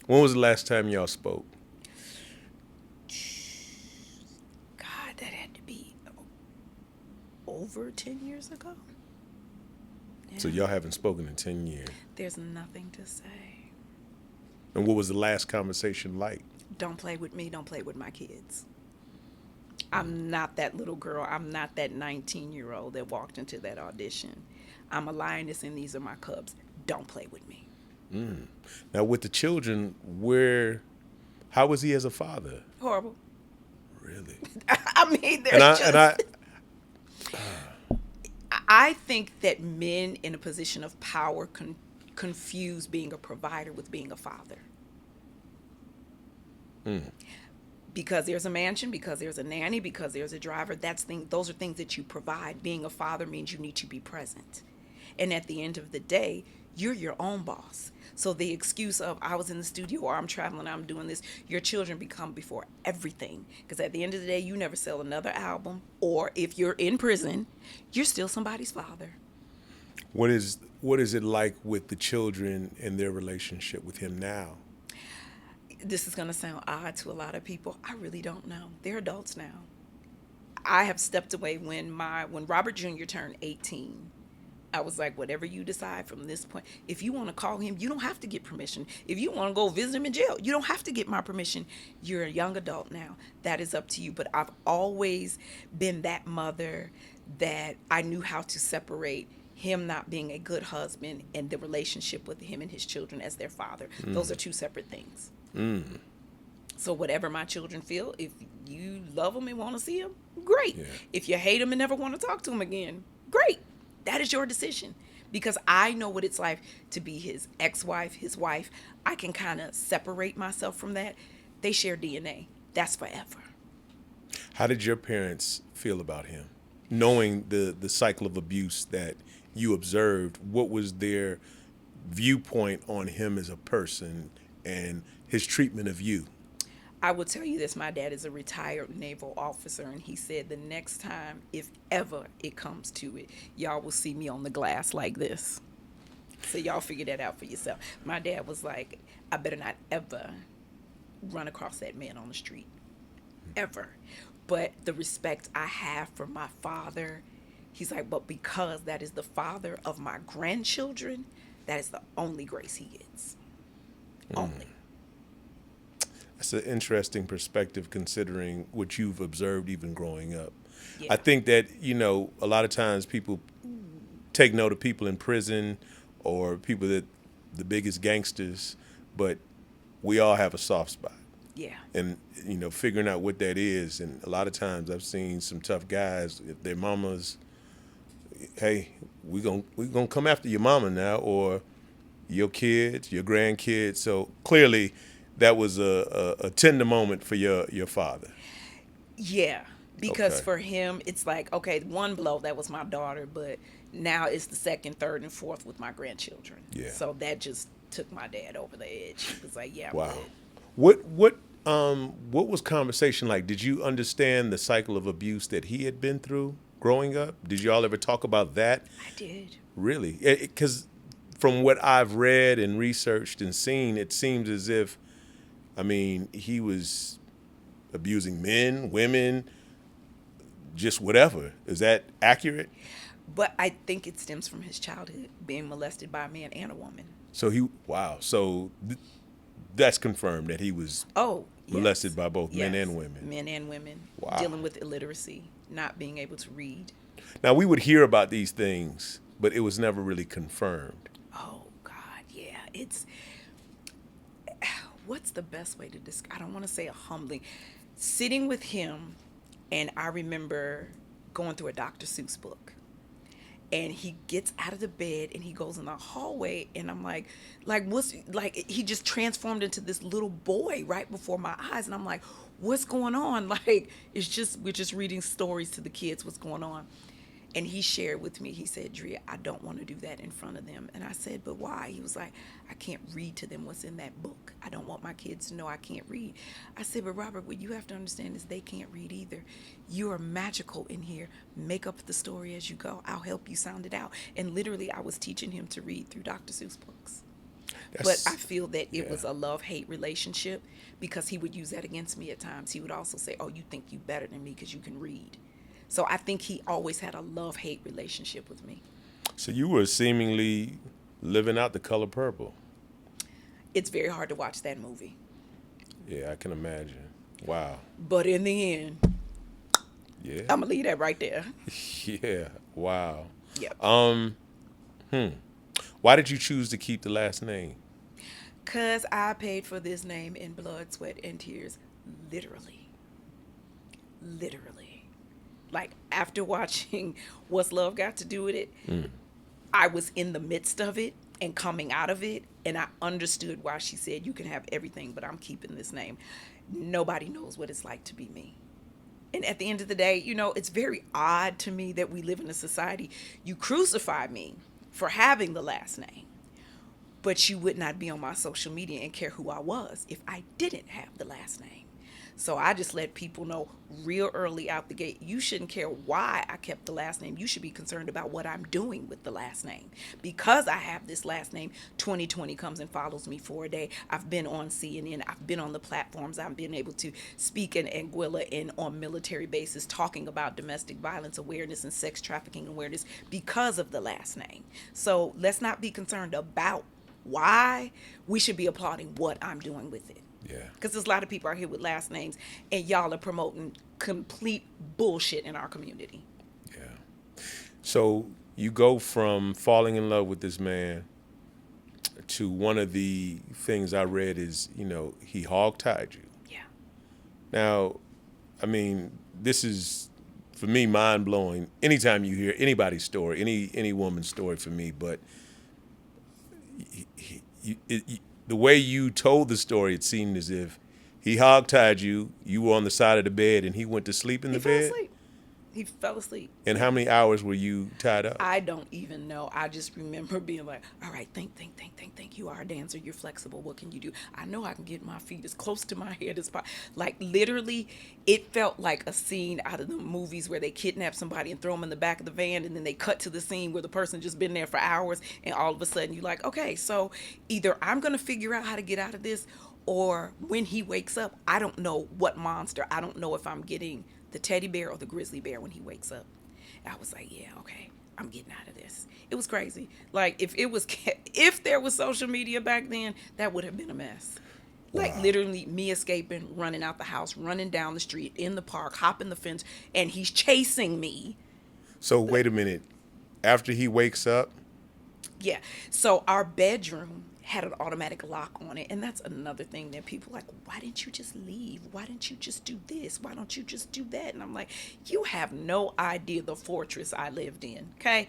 When was the last time y'all spoke? God, that had to be over 10 years ago. So Yeah. y'all haven't spoken in 10 years. There's nothing to say. And what was the last conversation like? Don't play with me. Don't play with my kids. I'm not that little girl. I'm not that 19-year-old that walked into that audition. I'm a lioness and these are my cubs. Don't play with me. Now with the children, how was he as a father? Horrible. Really? I mean, And there's I and just. I I think that men in a position of power confuse being a provider with being a father. Because there's a mansion, because there's a nanny, because there's a driver, those are things that you provide. Being a father means you need to be present. And at the end of the day, you're your own boss. So the excuse of I was in the studio or I'm traveling, I'm doing this, your children become before everything. Because at the end of the day, you never sell another album. Or if you're in prison, you're still somebody's father. what is it like with the children and their relationship with him now? This is going to sound odd to a lot of people. I really don't know. They're adults now. I have stepped away when Robert Jr. turned 18. I was like, whatever you decide from this point, if you want to call him, you don't have to get permission. If you want to go visit him in jail, you don't have to get my permission. You're a young adult now. That is up to you. But I've always been that mother that I knew how to separate him not being a good husband and the relationship with him and his children as their father. Those are two separate things. So whatever my children feel, if you love them and want to see them, great. Yeah. If you hate them and never want to talk to them again, great. That is your decision. Because I know what it's like to be his ex-wife, his wife. I can kind of separate myself from that. They share DNA. That's forever. How did your parents feel about him? Knowing the cycle of abuse that you observed, what was their viewpoint on him as a person and his treatment of you? I will tell you this, my dad is a retired naval officer, and he said the next time, if ever it comes to it, y'all will see me on the glass like this. So y'all figure that out for yourself. My dad was like, I better not ever run across that man on the street. Ever. But the respect I have for my father, he's like, but because that is the father of my grandchildren, that is the only grace he gets. Only. That's an interesting perspective considering what you've observed even growing up. I Yeah. think that, a lot of times people take note of people in prison or people that the biggest gangsters, but we all have a soft spot. Yeah. And figuring out what that is, and a lot of times I've seen some tough guys, if their mamas, hey, we gonna come after your mama now, or your kids, your grandkids. So clearly that was a tender moment for your father. Yeah, because Okay. for him, it's like, okay, one blow, that was my daughter, but now it's the second, third, and fourth with my grandchildren. Yeah. So that just took my dad over the edge. He was like, yeah, I'm Wow. good. What was conversation like? Did you understand the cycle of abuse that he had been through growing up? Did y'all ever talk about that? I did. Really? Because from what I've read and researched and seen, it seems as if, I mean, he was abusing men, women, just whatever. Is that accurate? But I think it stems from his childhood being molested by a man and a woman. So wow. So that's confirmed that he was Oh, molested yes. by both men Yes. and women. Men and women Wow. dealing with illiteracy, not being able to read. Now we would hear about these things, but it was never really confirmed. Oh, God, yeah. What's the best way to describe? I don't want to say a humbling. Sitting with him, and I remember going through a Dr. Seuss book, and he gets out of the bed and he goes in the hallway, and I'm like what's like he just transformed into this little boy right before my eyes, and I'm like, what's going on? Like it's just we're just reading stories to the kids. What's going on? And he shared with me, he said, Drea, I don't want to do that in front of them. And I said, but why? He was like, I can't read to them what's in that book. I don't want my kids to know I can't read. I said, but Robert, what you have to understand is they can't read either. You are magical in here. Make up the story as you go. I'll help you sound it out. And literally, I was teaching him to read through Dr. Seuss books. But I That's feel that it yeah. was a love-hate relationship because he would use that against me at times. He would also say, "Oh, you think you better than me because you can read." So I think he always had a love-hate relationship with me. So you were seemingly living out the color purple. It's very hard to watch that movie. Yeah, I can imagine. Wow. But in the end, Yeah. I'm going to leave that right there. Yeah. Wow. Yep. Why did you choose to keep the last name? Because I paid for this name in blood, sweat, and tears. Literally. Literally. Like, after watching What's Love Got to Do with It, I was in the midst of it and coming out of it, and I understood why she said, "You can have everything, but I'm keeping this name." Nobody knows what it's like to be me. And at the end of the day, it's very odd to me that we live in a society. You crucify me for having the last name, but you would not be on my social media and care who I was if I didn't have the last name. So I just let people know real early out the gate, you shouldn't care why I kept the last name. You should be concerned about what I'm doing with the last name. Because I have this last name, 2020 comes and follows me for a day. I've been on CNN. I've been on the platforms. I've been able to speak in Anguilla and on military bases talking about domestic violence awareness and sex trafficking awareness because of the last name. So let's not be concerned about why. We should be applauding what I'm doing with it. Yeah. Because there's a lot of people out here with last names, and y'all are promoting complete bullshit in our community. Yeah. So you go from falling in love with this man to one of the things I read is, he hog tied you. Yeah. Now, I mean, this is for me mind blowing. Anytime you hear anybody's story, any woman's story for me, but the way you told the story, it seemed as if he hog tied you. You were on the side of the bed, and he went to sleep in He the fell bed. asleep. He fell asleep. And how Yeah. many hours were you tied up? I don't even know. I just remember being like, all right, think. You are a dancer. You're flexible. What can you do? I know I can get my feet as close to my head as possible. Like, literally, it felt like a scene out of the movies where they kidnap somebody and throw them in the back of the van, and then they cut to the scene where the person just been there for hours, and all of a sudden you're like, okay, so either I'm going to figure out how to get out of this, or when he wakes up, I don't know what monster. I don't know if I'm getting the teddy bear or the grizzly bear when he wakes up. I was like, yeah, okay, I'm getting out of this. It was crazy. Like, if there was social media back then, that would have been a mess. Like, Wow. literally me escaping, running out the house, running down the street, in the park, hopping the fence, and he's chasing me. So wait a minute. After he wakes up, Yeah. So our bedroom had an automatic lock on it. And that's another thing that people are like, why didn't you just leave? Why didn't you just do this? Why don't you just do that? And I'm like, you have no idea the fortress I lived in. Okay.